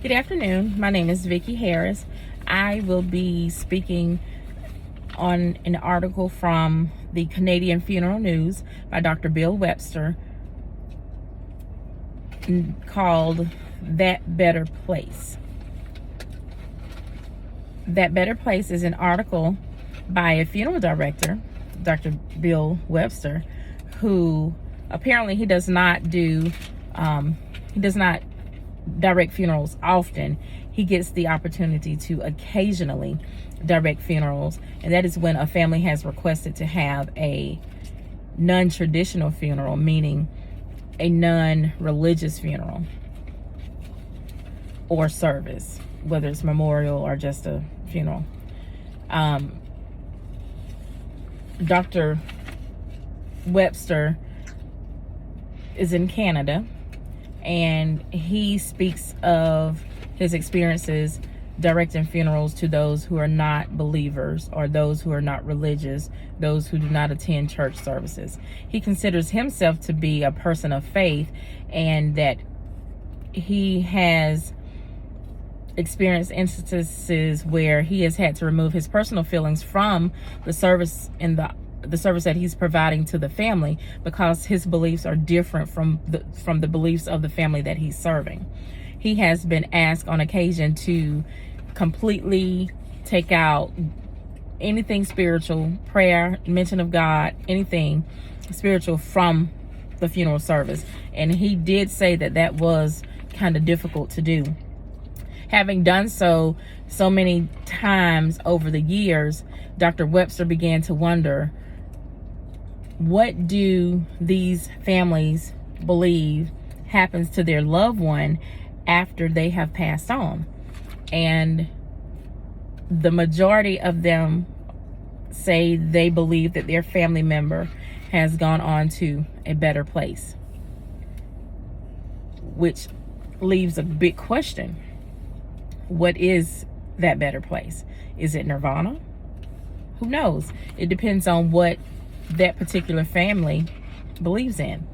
Good afternoon. My name is Vicki Harris. I will be speaking on an article from the Canadian Funeral News by Dr. Bill Webster called That Better Place. That Better Place is an article by a funeral director, Dr. Bill Webster, who apparently he does not direct funerals often. He gets the opportunity to occasionally direct funerals, and that is when a family has requested to have a non-traditional funeral, meaning a non-religious funeral or service, whether it's memorial or just a funeral. Dr. Webster is in Canada, and he speaks of his experiences directing funerals to those who are not believers or those who are not religious, those who do not attend church services. He considers himself to be a person of faith, and that he has experienced instances where he has had to remove his personal feelings from the service in the service that he's providing to the family, because his beliefs are different from the beliefs of the family that he's serving. He has been asked on occasion to completely take out anything spiritual, prayer, mention of God, anything spiritual from the funeral service. And he did say that that was kind of difficult to do. Having done so many times over the years, Dr. Webster began to wonder, what do these families believe happens to their loved one after they have passed on? And the majority of them say they believe that their family member has gone on to a better place, which leaves a big question. What is that better place? Is it nirvana? Who knows? It depends on what that particular family believes in.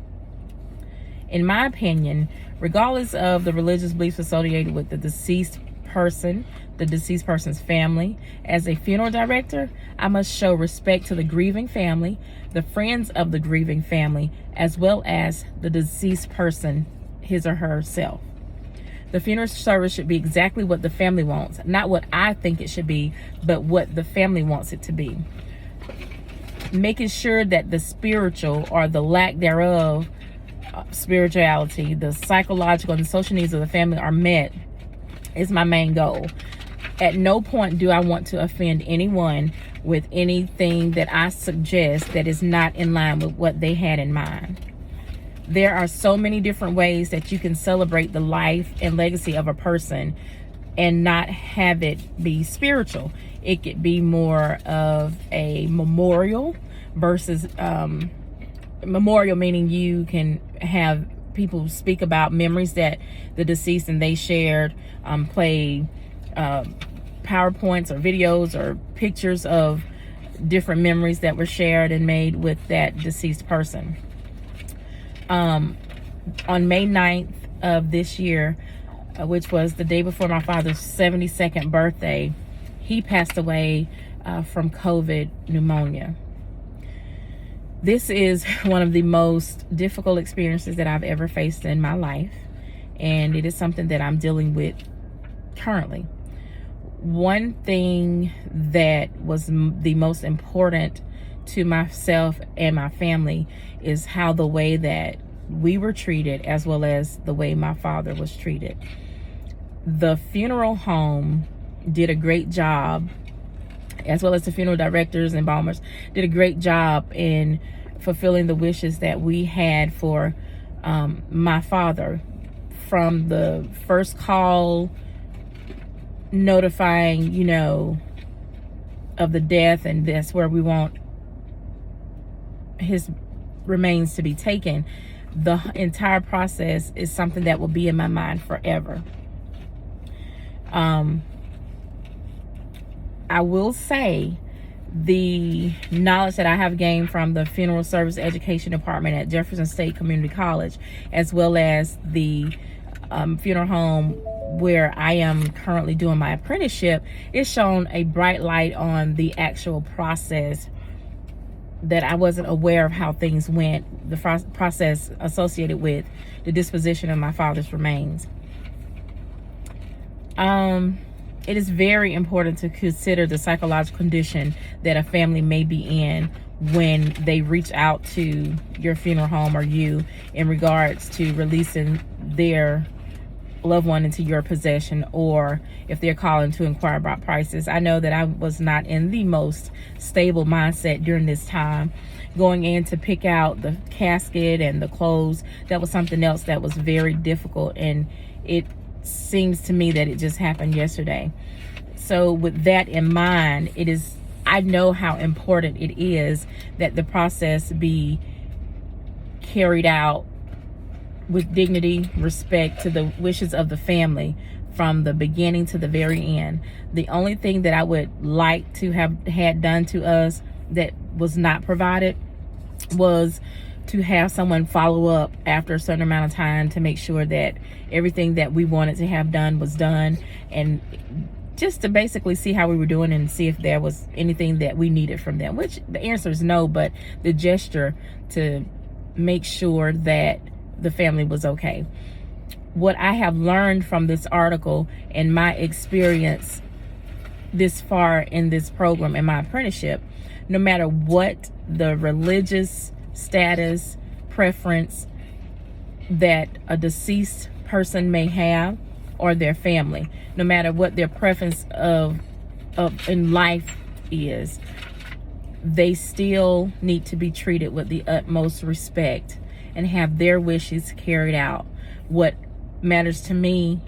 In my opinion, regardless of the religious beliefs associated with the deceased person, the deceased person's family, as a funeral director, I must show respect to the grieving family, the friends of the grieving family, as well as the deceased person, his or herself. The funeral service should be exactly what the family wants, not what I think it should be, but what the family wants it to be. Making sure that the spiritual, or the lack thereof, spirituality, the psychological and social needs of the family are met is my main goal. At no point do I want to offend anyone with anything that I suggest that is not in line with what they had in mind. There are so many different ways that you can celebrate the life and legacy of a person and not have it be spiritual. It could be more of a memorial versus memorial, meaning you can have people speak about memories that the deceased and they shared, play PowerPoints or videos or pictures of different memories that were shared and made with that deceased person. On May 9th of this year, which was the day before my father's 72nd birthday, he passed away from COVID pneumonia. This is one of the most difficult experiences that I've ever faced in my life, and it is something that I'm dealing with currently. One thing that was the most important to myself and my family is how the way that we were treated, as well as the way my father was treated. The funeral home did a great job, as well as the funeral directors and embalmers did a great job in fulfilling the wishes that we had for my father. From the first call notifying, of the death, and that's where we want his remains to be taken. The entire process is something that will be in my mind forever. I will say the knowledge that I have gained from the Funeral Service Education Department at Jefferson State Community College, as well as the funeral home where I am currently doing my apprenticeship, it shone a bright light on the actual process that I wasn't aware of how things went, the process associated with the disposition of my father's remains. It is very important to consider the psychological condition that a family may be in when they reach out to your funeral home or you in regards to releasing their loved one into your possession, or if they're calling to inquire about prices. I know that I was not in the most stable mindset during this time. Going in to pick out the casket and the clothes, that was something else that was very difficult, and it seems to me that it just happened yesterday. So with that in mind, I know how important it is that the process be carried out with dignity, respect to the wishes of the family from the beginning to the very end. The only thing that I would like to have had done to us that was not provided was to have someone follow up after a certain amount of time to make sure that everything that we wanted to have done was done, and just to basically see how we were doing and see if there was anything that we needed from them, which the answer is no, but the gesture to make sure that the family was okay. What I have learned from this article and my experience this far in this program in my apprenticeship, no matter what the religious status, preference that a deceased person may have, or their family, no matter what their preference of in life is, they still need to be treated with the utmost respect and have their wishes carried out. What matters to me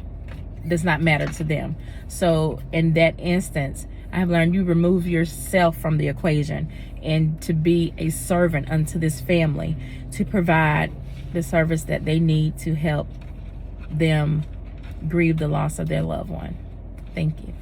does not matter to them. So in that instance, I have learned you remove yourself from the equation and to be a servant unto this family, to provide the service that they need to help them grieve the loss of their loved one. Thank you.